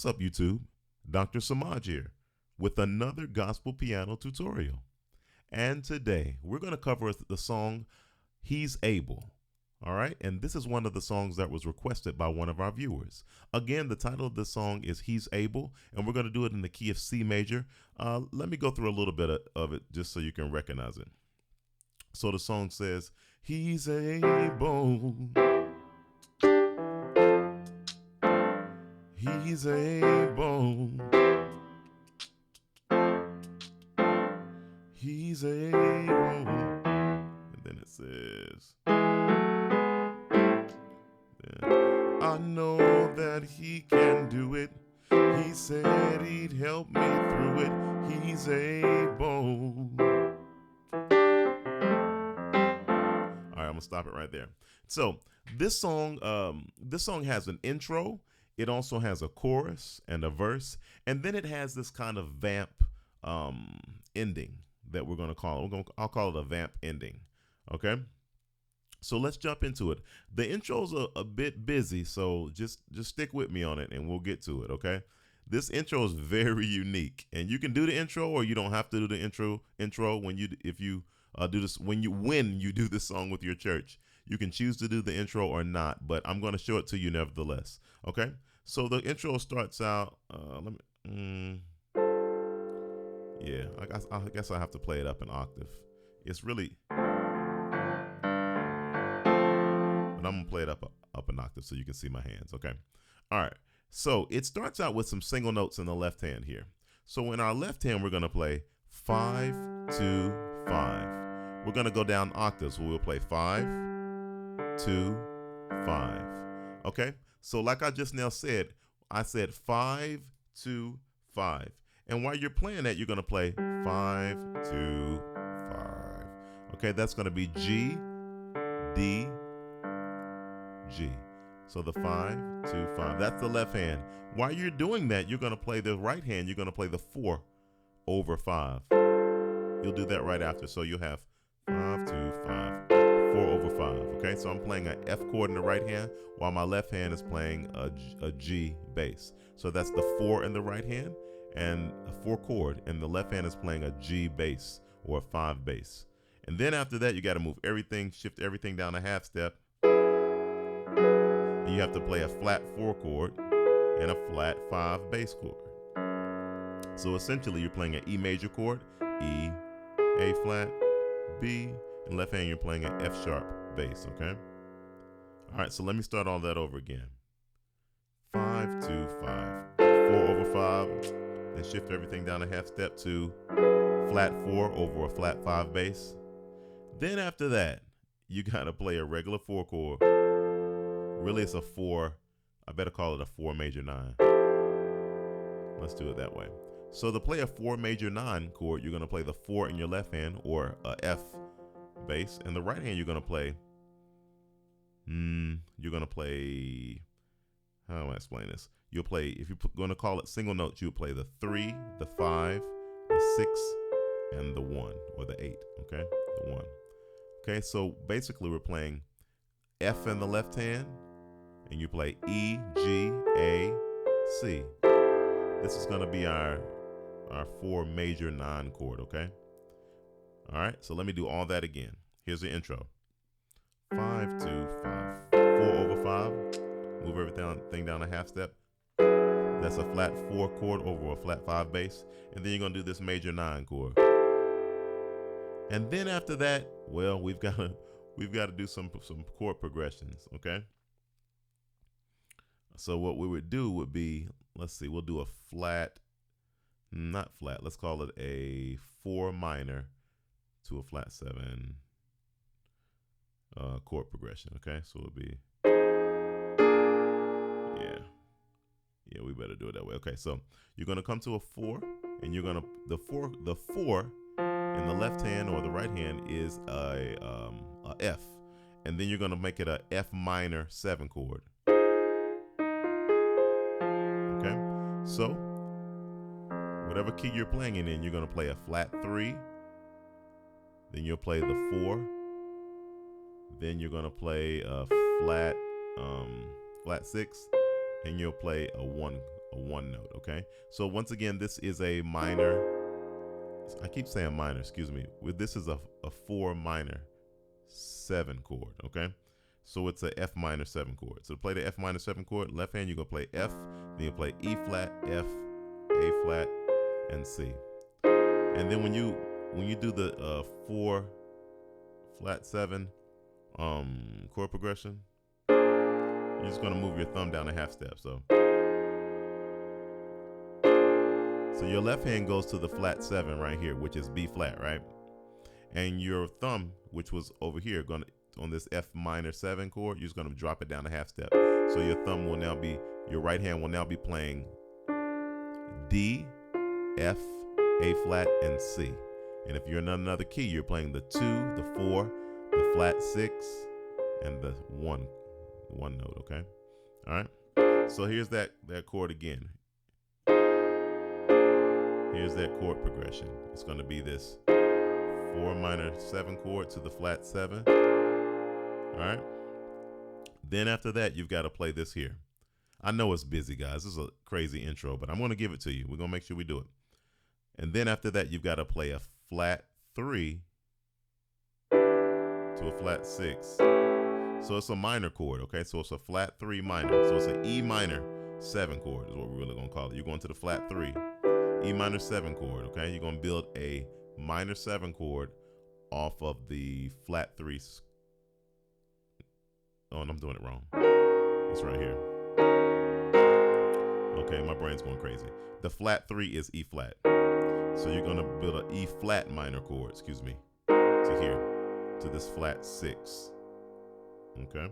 What's up, YouTube? Dr. Samaj here with another gospel piano tutorial. And today we're going to cover the song He's Able. All right, and this is one of the songs that was requested by one of our viewers. Again, the title of the song is He's Able, and we're going to do it in the key of C major. Let me go through a little bit of it just so you can recognize it. So the song says, He's able. He's able. He's able. And then it says, I know that he can do it. He said he'd help me through it. He's able. All right, I'm gonna stop it right there. So this song has an intro. It also has a chorus and a verse, and then it has this kind of vamp ending that we're gonna call it. I'll call it a vamp ending. Okay. So let's jump into it. The intro's a bit busy, so just stick with me on it, and we'll get to it. Okay. This intro is very unique, and you can do the intro, or you don't have to do the intro when you do this when you do this song with your church. You can choose to do the intro or not, but I'm going to show it to you nevertheless. Okay, so the intro starts out. Yeah, I guess I have to play it up an octave. It's really, but I'm gonna play it up an octave so you can see my hands. Okay, all right. So it starts out with some single notes in the left hand here. So in our left hand, we're going to play 5, 2, 5. We're going to go down octaves. So we'll play 5, 2, 5. Okay. So like I just now said, I said 5, 2, 5. And while you're playing that, you're going to play 5, 2, 5. Okay. That's going to be G, D, G. So the 5, 2, 5. That's the left hand. While you're doing that, you're going to play the right hand. You're going to play the 4 over 5. You'll do that right after. So you'll have 5, 2, 5, 4 over 5. Okay, so I'm playing an F chord in the right hand while my left hand is playing a G bass. So that's the 4 in the right hand and a 4 chord, and the left hand is playing a G bass or a 5 bass. And then after that, you got to move everything, shift everything down a half step. You have to play a flat 4 chord and a flat 5 bass chord. So essentially you're playing an E major chord, E, A flat, B, and left hand you're playing an F sharp bass, okay? All right, so let me start all that over again. 5, 2, 5, 4 over 5, then shift everything down a half step to flat 4 over a flat 5 bass. Then after that, you gotta play a regular 4 chord. Really, it's a 4. I better call it a 4 major 9. Let's do it that way. So to play a 4 major 9 chord, you're going to play the 4 in your left hand or a F bass. In the right hand, you're going to play, how do I explain this? You'll play, if you're going to call it single notes, you'll play the 3, the 5, the 6, and the 1, or the 8, okay? The 1. Okay, so basically we're playing F in the left hand, and you play E, G, A, C. This is going to be our 4 major 9 chord, okay? All right, so let me do all that again. Here's the intro. 5, 2, 5, 4 over 5. Move everything down a half step. That's a flat 4 chord over a flat 5 bass. And then you're going to do this major 9 chord. And then after that, well, we've got to do some chord progressions, okay? So what we would do would be, let's see, we'll do a flat, not flat, let's call it a 4 minor to a flat 7 chord progression, okay? So it'll be, yeah, we better do it that way. Okay, so you're gonna come to a 4, and you're gonna the 4 in the left hand or the right hand is a F, and then you're gonna make it a F minor 7 chord. Okay, so whatever key you're playing in, you're gonna play a flat 3, then you'll play the 4, then you're gonna play a flat 6, and you'll play a 1 a one note, okay? So once again, this is a minor. I keep saying minor, excuse me. This is a 4 minor 7 chord, okay? So it's a F minor 7 chord. So to play the F minor 7 chord, left hand, you're going to play F, then you play E flat, F, A flat, and C. And then when you do the 4 flat 7 chord progression, you're just going to move your thumb down a half step. So your left hand goes to the flat 7 right here, which is B flat, right? And your thumb, which was over here, on this F minor 7 chord, you're just going to drop it down a half step. So your thumb will now be, your right hand will now be playing D, F, A flat, and C. And if you're in another key, you're playing the 2, the 4, the flat 6, and the 1 note, okay? All right? So here's that chord again. Here's that chord progression. It's going to be this 4 minor 7 chord to the flat 7. All right? Then after that, you've got to play this here. I know it's busy, guys. This is a crazy intro, but I'm going to give it to you. We're going to make sure we do it. And then after that, you've got to play a flat 3 to a flat 6. So it's a minor chord, okay? So it's a flat 3 minor. So it's an E minor 7 chord is what we're really going to call it. You're going to the flat 3, E minor 7 chord, okay? You're going to build a minor 7 chord off of the flat 3. Oh, and I'm doing it wrong. It's right here. Okay, my brain's going crazy. The flat 3 is E flat. So you're going to build an E flat minor chord, excuse me, to here, to this flat 6. Okay?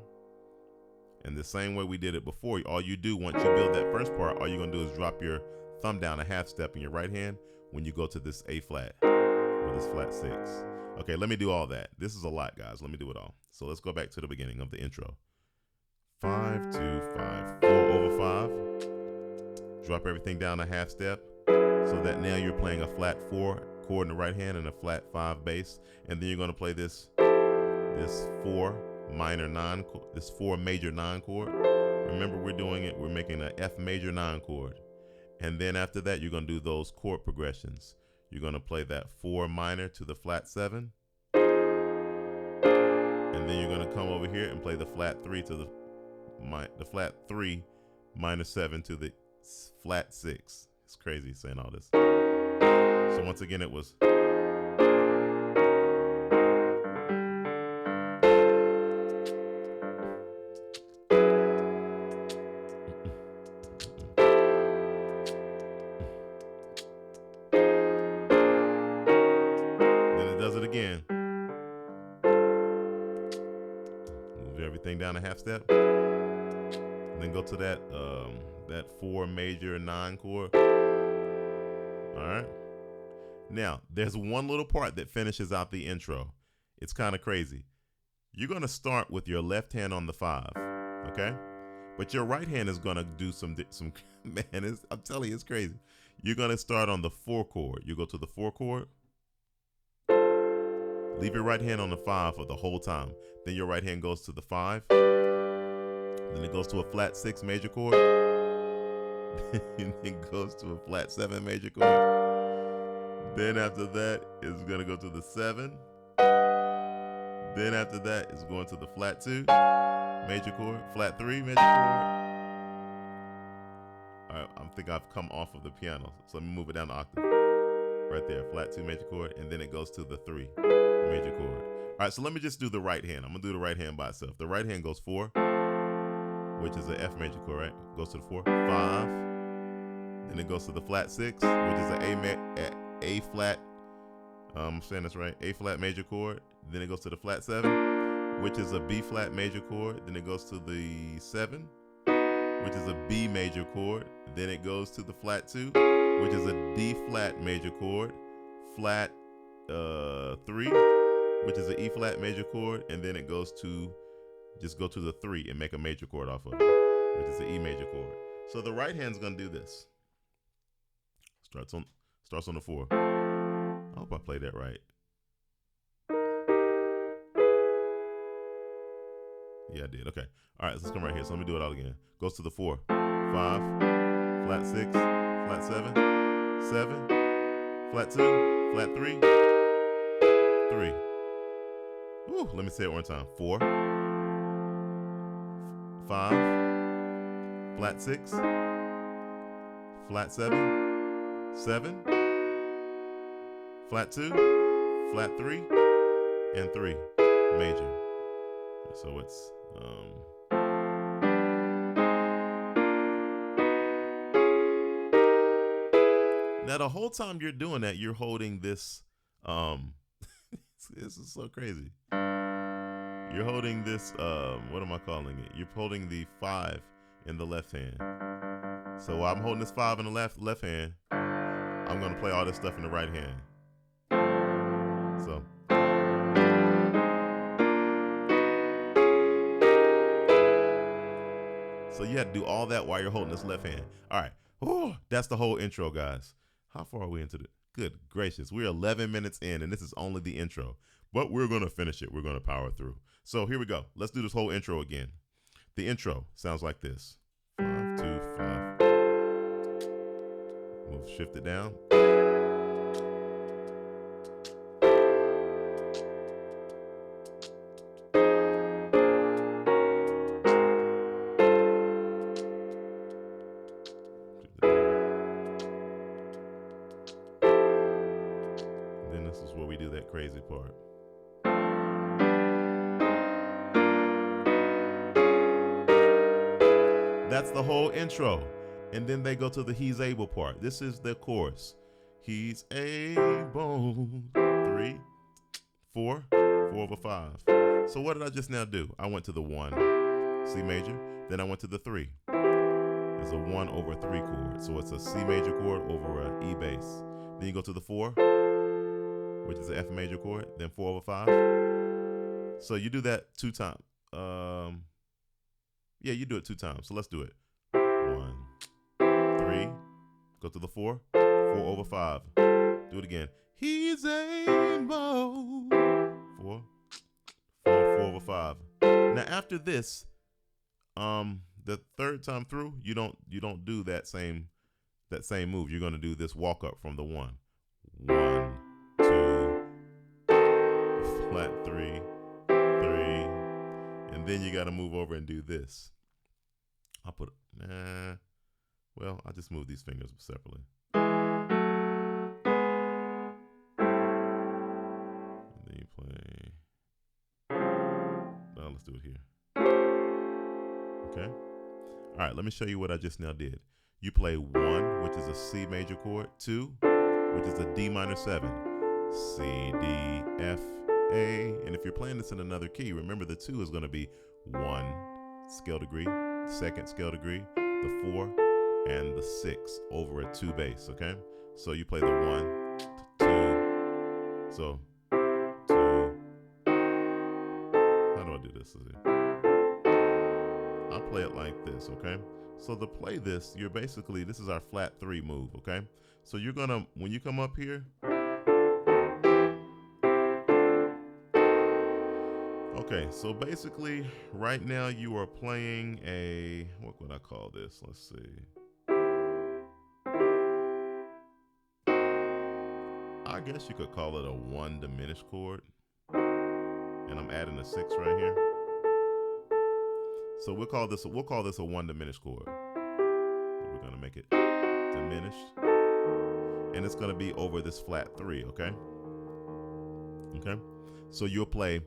And the same way we did it before, all you do once you build that first part, all you're going to do is drop your thumb down a half step in your right hand when you go to this A flat or this flat 6. Okay, let me do all that. This is a lot, guys. Let me do it all. So let's go back to the beginning of the intro. 5, 2, 5, 4 over 5. Drop everything down a half step so that now you're playing a flat 4 chord in the right hand and a flat 5 bass. And then you're going to play this 4 minor 9, this 4 major 9 chord. Remember, we're making an F major 9 chord. And then after that, you're going to do those chord progressions. You're going to play that 4 minor to the flat 7. And then you're going to come over here and play the flat 3 to the flat 3 minor 7 to the flat 6. It's crazy saying all this. So once again, it was. Does it again. Move everything down a half step. And then go to that 4 major 9 chord. All right. Now, there's one little part that finishes out the intro. It's kind of crazy. You're going to start with your left hand on the 5, okay? But your right hand is going to do some man, I'm telling you, it's crazy. You're going to start on the 4 chord. You go to the 4 chord. Leave your right hand on the 5 for the whole time. Then your right hand goes to the 5. Then it goes to a flat 6 major chord. And it goes to a flat 7 major chord. Then after that, it's going to go to the 7. Then after that, it's going to the flat 2 major chord, flat 3 major chord. All right, I think I've come off of the piano. So let me move it down the octave. Right there, flat 2 major chord, and then it goes to the 3 major chord. All right, so let me just do the right hand. I'm gonna do the right hand by itself. The right hand goes 4, which is an F major chord, right? Goes to the 4, 5. Then it goes to the flat 6, which is an A flat. I'm saying this right. A flat major chord. Then it goes to the flat 7, which is a B flat major chord. Then it goes to the 7, which is a B major chord. Then it goes to the flat 2, which is a D flat major chord, flat 3, which is an E flat major chord, and then it goes to, just go to the 3 and make a major chord off of it, which is an E major chord. So the right hand's gonna do this. Starts on the 4. I hope I played that right. Yeah, I did. Okay. All right, so let's come right here. So let me do it all again. Goes to the 4, 5, flat 6, flat 7, 7, flat 2, flat 3, 3. Woo, let me say it one time. 4, 5, flat 6, flat 7, 7, flat 2, flat 3, and 3 major. So it's now the whole time you're doing that, you're holding this this is so crazy. You're holding this what am I calling it? You're holding the 5 in the left hand. So while I'm holding this 5 in the left hand, I'm gonna play all this stuff in the right hand. So you had to do all that while you're holding this left hand. All right. Oh, that's the whole intro, guys. How far are we into the? Good gracious. We're 11 minutes in, and this is only the intro. But we're going to finish it. We're going to power through. So here we go. Let's do this whole intro again. The intro sounds like this. 5, 2, 5. We'll shift it down. Then this is where we do that crazy part. That's the whole intro. And then they go to the he's able part. This is the chorus. He's able. 3, 4, 4 over 5. So what did I just now do? I went to the 1, C major. Then I went to the 3. It's a 1 over 3 chord. So it's a C major chord over an E bass. Then you go to the 4, which is an F major chord. Then 4 over 5. So you do that 2 times. Yeah, you do it 2 times. So let's do it. 1, 3. Go to the 4. 4 over 5. Do it again. He's able. 4, 4 over 5. Now after this, the third time through, you don't do that same move. You're gonna do this walk up from the 1. 1, 2, flat 3, 3, and then you gotta move over and do this. I'll put well, I'll just move these fingers separately. And then you play. Now let's do it here. Okay. All right, let me show you what I just now did. You play 1, which is a C major chord, 2, which is a D minor 7, C, D, F, A. And if you're playing this in another key, remember the 2 is going to be 1 scale degree, 2nd scale degree, the 4, and the 6 over a 2 bass, okay? So you play the 1, 2, so 2. How do I do this? I play it like this, okay? So to play this, you're basically, this is our flat 3 move, okay? So you're gonna, when you come up here, okay, so basically right now you are playing a, what would I call this? Let's see. I guess you could call it a 1 diminished chord. And I'm adding a 6 right here. So we'll call this a 1 diminished chord. We're gonna make it diminished. And it's gonna be over this flat 3, okay? Okay? So you'll play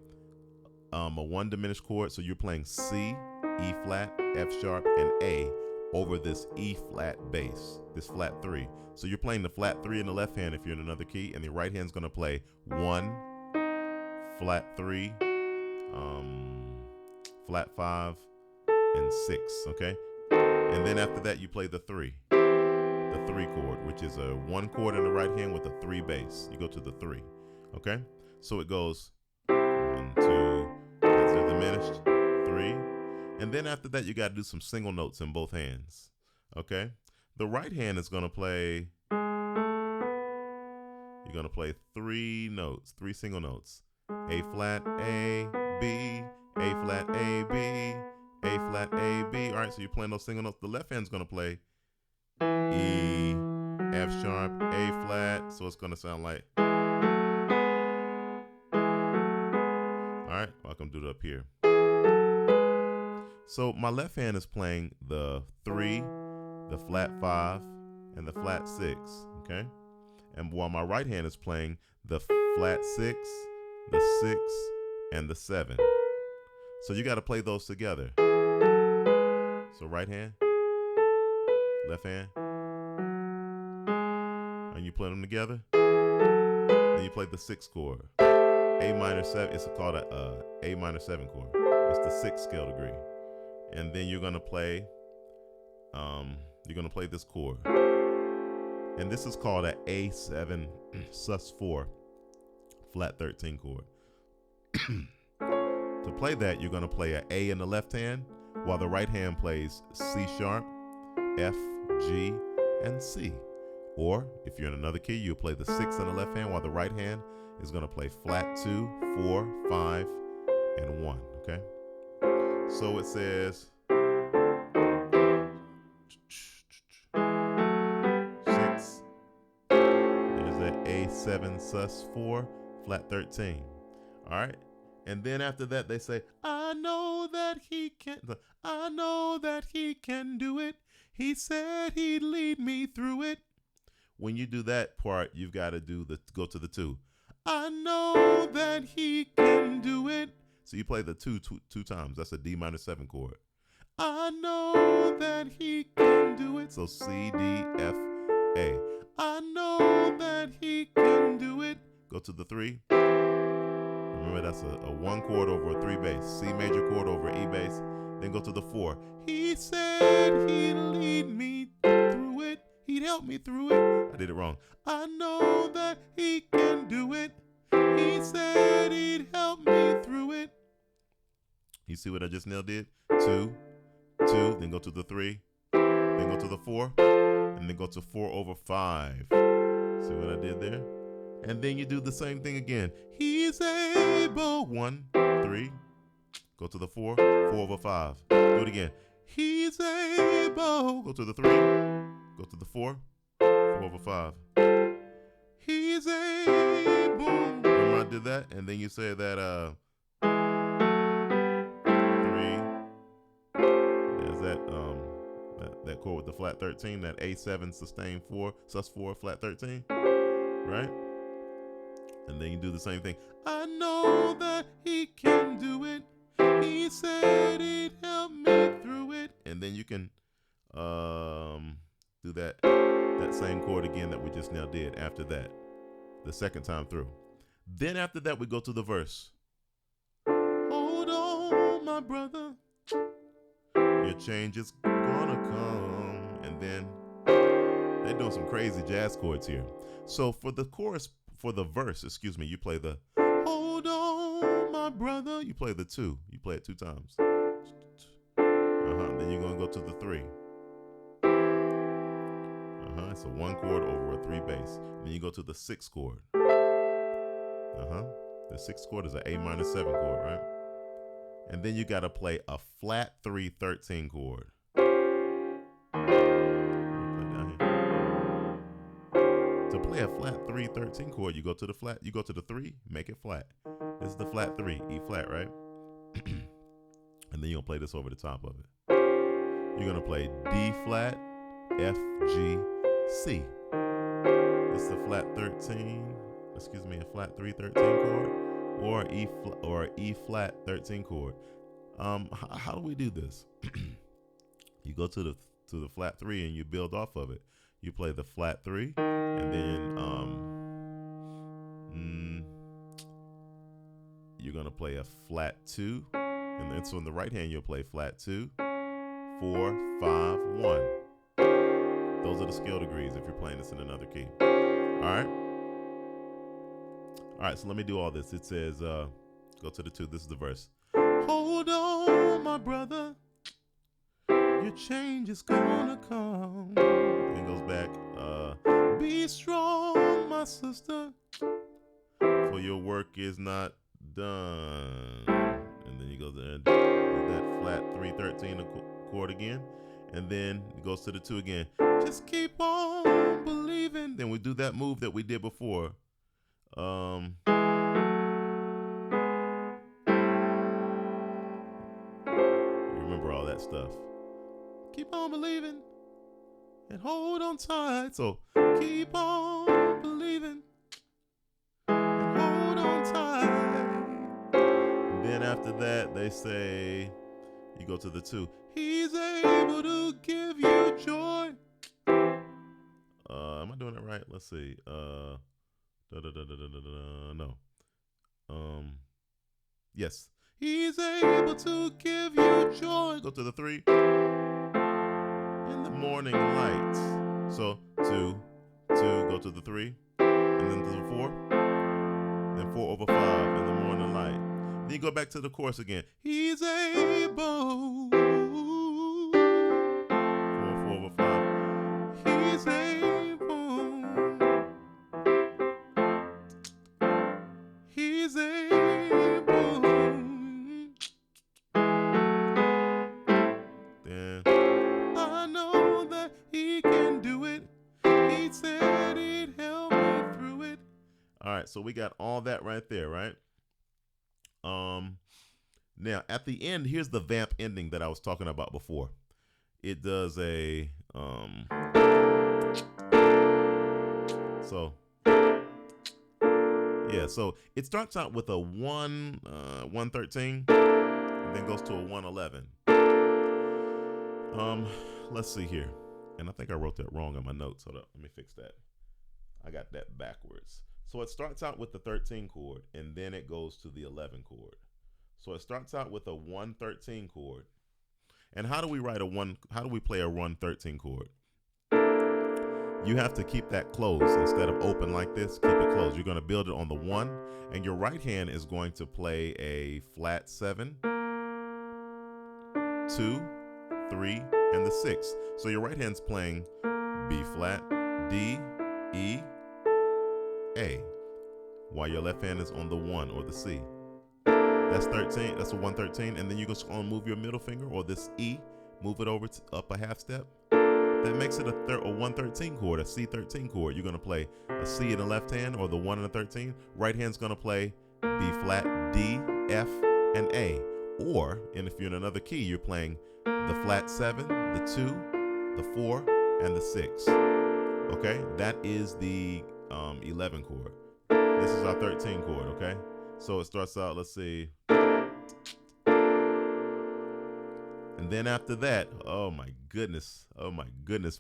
a 1 diminished chord. So you're playing C, E flat, F sharp, and A over this E flat bass, this flat 3. So you're playing the flat 3 in the left hand if you're in another key, and the right hand's gonna play 1, flat 3, flat 5, and 6, okay? And then after that, you play the 3 chord, which is a 1 chord in the right hand with a 3 bass. You go to the 3, okay? So it goes 1, 2, that's the diminished, 3, and then after that, you got to do some single notes in both hands, okay? The right hand is gonna play, you're gonna play 3 notes, 3 single notes. A flat, A, B, A flat, A, B, A flat, A, B. All right, so you're playing those single notes. The left hand's gonna play E, F sharp, A flat. So it's gonna sound like. All right, well, I can do it up here. So my left hand is playing the 3, the flat 5, and the flat 6, okay? And while my right hand is playing the flat 6, the 6, and the 7. So you got to play those together. So right hand, left hand, and you play them together. Then you play the 6th chord. A minor 7, it's called a A minor 7 chord. It's the 6th scale degree. And then you're gonna play this chord. And this is called an A7 sus4 flat 13 chord. To play that, you're gonna play an A in the left hand, while the right hand plays C sharp, F, G, and C. Or if you're in another key, you'll play the 6 in the left hand, while the right hand is gonna play flat 2, 4, 5, and 1, okay? So it says 6, there's that A7 sus4 flat 13. All right, and then after that they say, I know that he can do it. He said he'd lead me through it. When you do that part, you've got to go to the 2. I know that he can do it. So you play the 2 times. That's a D minor 7 chord. I know that he can do it. So C, D, F, A. I know that he can do it. Go to the 3. Remember, that's a 1 chord over a 3 bass. C major chord over E bass. Then go to the 4. He said he'd lead me through it. He'd help me through it. I did it wrong. I know that he can do it. He said he'd help me through it. You see what I just now did? 2, 2, then go to the 3, then go to the 4, and then go to 4 over 5. See what I did there? And then you do the same thing again. He's able. 1, 3, go to the 4, 4 over 5. Do it again. He's able. Go to the 3, go to the 4, 4 over 5. He's able. Remember I did that? And then you say that 3. There's that chord with the flat 13, that A7 sustained 4, sus4 flat 13, right? And then you do the same thing. I know that he can do it. He said he'd help me through it. And then you can do that same chord again that we just now did after that, the second time through. Then after that, we go to the verse. Hold on, my brother. Your change is gonna come. And then they're doing some crazy jazz chords here. So for the chorus, for the verse, you play the hold on, my brother. You play the 2. You play it 2 times. Then you're gonna go to the 3. It's a 1 chord over a 3 bass. Then you go to the 6th chord. The 6th chord is an A minor 7 chord, right? And then you gotta play a flat 3 13 chord. To play a flat 3 13 chord, you go to the 3, make it flat. This is the flat 3, E flat, right? And then you're gonna play this over the top of it. You're gonna play D flat, F, G, C. This is a flat 13, a flat 3 13 chord, or E flat 13 chord. How do we do this? You go to the flat 3 and you build off of it. You play the flat 3, and then you're gonna play a flat 2, and then so in the right hand you'll play flat 2, 4, 5, 1. Those are the scale degrees if you're playing this in another key. All right, so let me do all this. It says, go to the 2. This is the verse. Hold on, my brother. Your change is gonna come. Then it goes back. Be strong, my sister, for your work is not done. And then you go there and do that flat 3 13 chord again. And then it goes to the 2 again. Just keep on believing. Then we do that move that we did before. You remember all that stuff. Keep on believing and hold on tight. So keep on believing and hold on tight. And then after that, they say, you go to the 2. He's able to give you joy. Am I doing it right? Let's see. No. Yes. He's able to give you joy. Go to the 3. In the morning light. So 2, go to the 3, and then to the 4. Then 4 over 5 in the morning light. Then you go back to the chorus again. He's able. 4 over 5. He's able. He's able. Then I know that he can do it. He said he'd help me through it. All right, so we got all that right there, right? Now at the end, here's the vamp ending that I was talking about before. It does a so it starts out with a 113, and then goes to a 111. Let's see here. And I think I wrote that wrong on my notes. Hold up, let me fix that. I got that backwards. So it starts out with the 13 chord, and then it goes to the 11 chord. So it starts out with a 113 chord. And how do we play a 113 chord? You have to keep that closed instead of open like this. Keep it closed. You're going to build it on the 1, and your right hand is going to play a flat 7, 2, 3, and the 6. So your right hand's playing B flat, D, E, A, while your left hand is on the 1 or the C. That's 13. That's a 113, and then you just gonna move your middle finger or this E, move it over up a half step. That makes it a 113 chord, a C13 chord. You're gonna play a C in the left hand or the 1 and the 13. Right hand's gonna play B flat, D, F, and A. Or, and if you're in another key, you're playing the flat 7, the 2, the 4, and the 6. Okay, that is the 11 chord. This is our 13 chord. Okay, so it starts out. Let's see. And then after that, oh my goodness,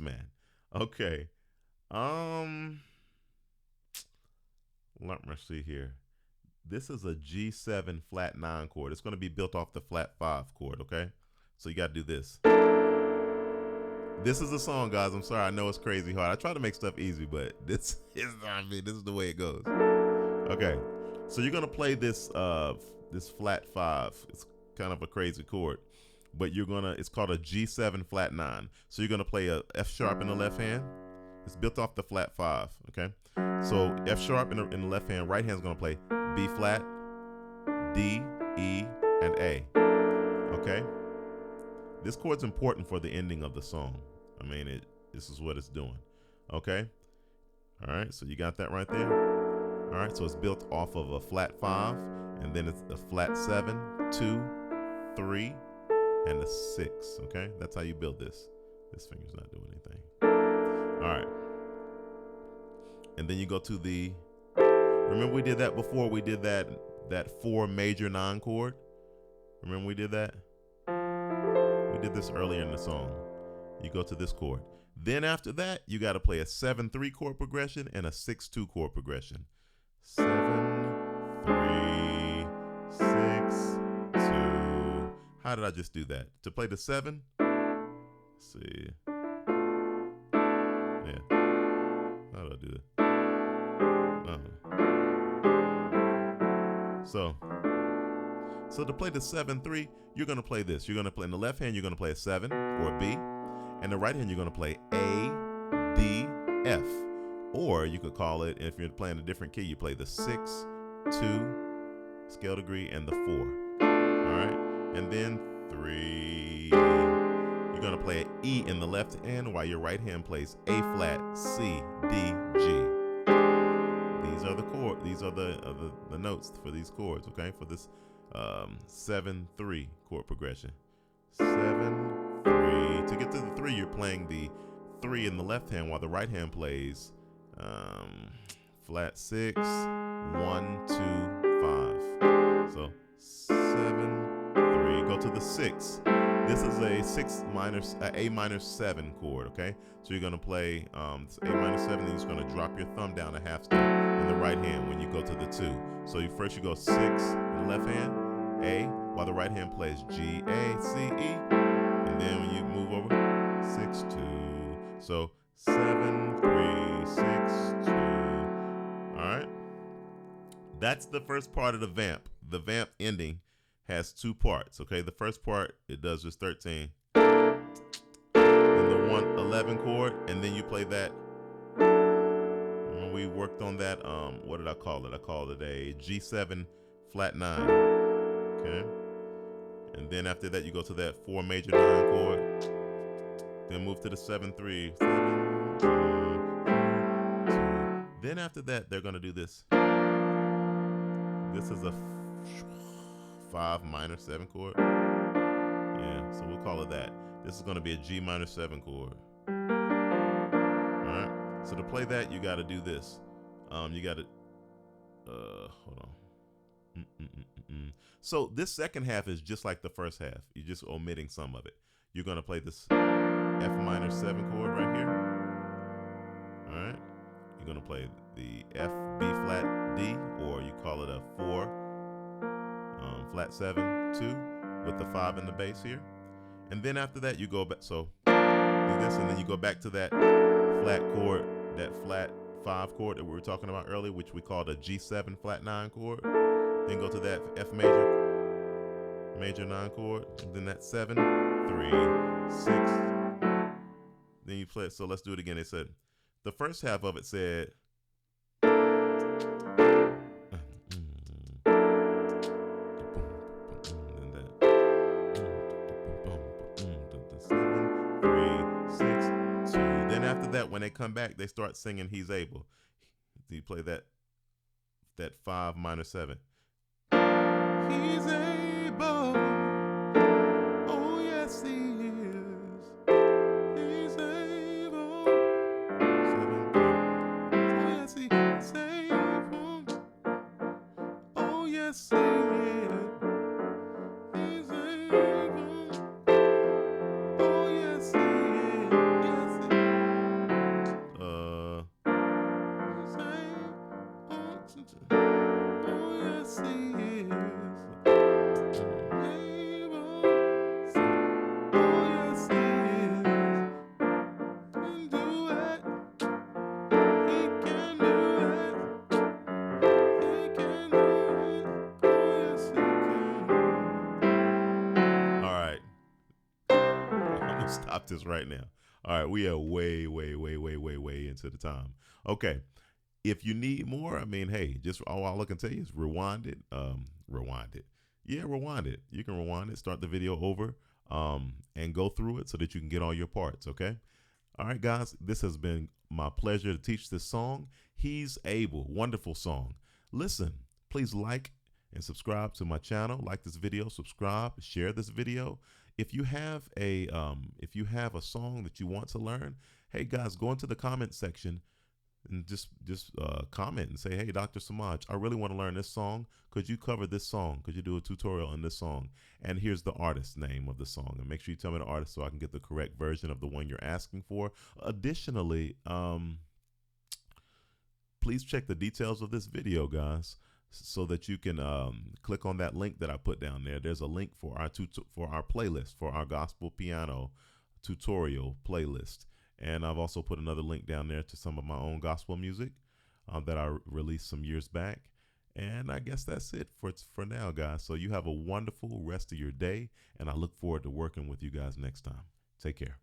man. Okay, let me see here. This is a G7 flat 9 chord. It's going to be built off the flat 5 chord. Okay, so you got to do this. This is a song, guys. I'm sorry, I know it's crazy hard. I try to make stuff easy, but this is this is the way it goes. Okay, so you're going to play this this flat 5. It's kind of a crazy chord. But it's called a G7 flat 9. So you're gonna play a F sharp in the left hand. It's built off the flat 5, okay? So F sharp in the left hand, right hand's gonna play B flat, D, E, and A, okay? This chord's important for the ending of the song. I mean, this is what it's doing, okay? All right, so you got that right there? All right, so it's built off of a flat 5, and then it's a flat 7, 2, 3, and a 6, okay? That's how you build this. This finger's not doing anything. All right. And then you go to remember we did that before? We did that 4 major 9 chord. Remember we did that? We did this earlier in the song. You go to this chord. Then after that, you got to play a 7-3 chord progression and a 6-2 chord progression. 7, 3, 6, 2. How did I just do that? To play the 7? Let's see. Yeah. How did I do that? So to play the 7-3, you're going to play this. You're going to play in the left hand, you're going to play a 7 or a B. And the right hand, you're going to play A, D, F. Or you could call it, if you're playing a different key, you play the 6, 2, scale degree, and the 4. All right. And then 3, you're gonna play an E in the left hand while your right hand plays A flat, C, D, G. These are the chord. These are the notes for these chords. Okay, for this 7-3 chord progression. 7-3. To get to the 3, you're playing the 3 in the left hand while the right hand plays flat 6, 1, 2, 5. So 7-3. Go to the 6. This is a A minor 7 chord. Okay, so you're gonna play A minor 7, then you're just gonna drop your thumb down a half step in the right hand when you go to the 2. So you go 6 in the left hand, A, while the right hand plays G, A, C, E, and then when you move over, 6, 2. So 7, 3, 6, 2. All right. That's the first part of the vamp. The vamp ending has 2 parts. Okay, the first part it does just 13, then the 111 chord, and then you play that. When we worked on that, what did I call it? I called it a G7 flat 9. Okay, and then after that you go to that 4 major 9 chord, then move to the 7-3. 7, 2. Then after that they're gonna do this. This is a 5 minor 7 chord. Yeah, so we'll call it that. This is going to be a G minor 7 chord. All right. So to play that, you got to do this. You got to hold on. So this second half is just like the first half. You're just omitting some of it. You're going to play this F minor 7 chord right here. All right. You're going to play the F, B flat, D, or you call it a 4 flat 7, 2 with the 5 in the bass here. And then after that you go back, so do this, and then you go back to that flat chord, that flat 5 chord that we were talking about earlier, which we called a G7 flat 9 chord. Then go to that F major 9 chord, and then that 7, 3, 6. Then you play it. So let's do it again. It said, the first half of it said, after that, when they come back, they start singing "He's Able." You play that 5 minor 7. He's able. Oh yes, he is. He's able. 7, 3. Oh yes, he is able. Oh yes, he is. He's able. Oh yes, he is. Stop this right now. All right, we are way into the time. Okay, if you need more, I mean, hey, just all I can tell you is rewind it. Rewind it. Yeah, rewind it. You can rewind it, start the video over, and go through it so that you can get all your parts. Okay. All right, guys, this has been my pleasure to teach this song. He's Able. Wonderful song. Listen, please like and subscribe to my channel. Like this video, subscribe, share this video. If you have a song that you want to learn, hey guys, go into the comment section and just comment and say, hey, Dr. Samaj, I really want to learn this song. Could you cover this song? Could you do a tutorial on this song? And here's the artist name of the song. And make sure you tell me the artist so I can get the correct version of the one you're asking for. Additionally, please check the details of this video, guys, so that you can click on that link that I put down there. There's a link for our playlist, for our gospel piano tutorial playlist. And I've also put another link down there to some of my own gospel music that I released some years back. And I guess that's it for now, guys. So you have a wonderful rest of your day, and I look forward to working with you guys next time. Take care.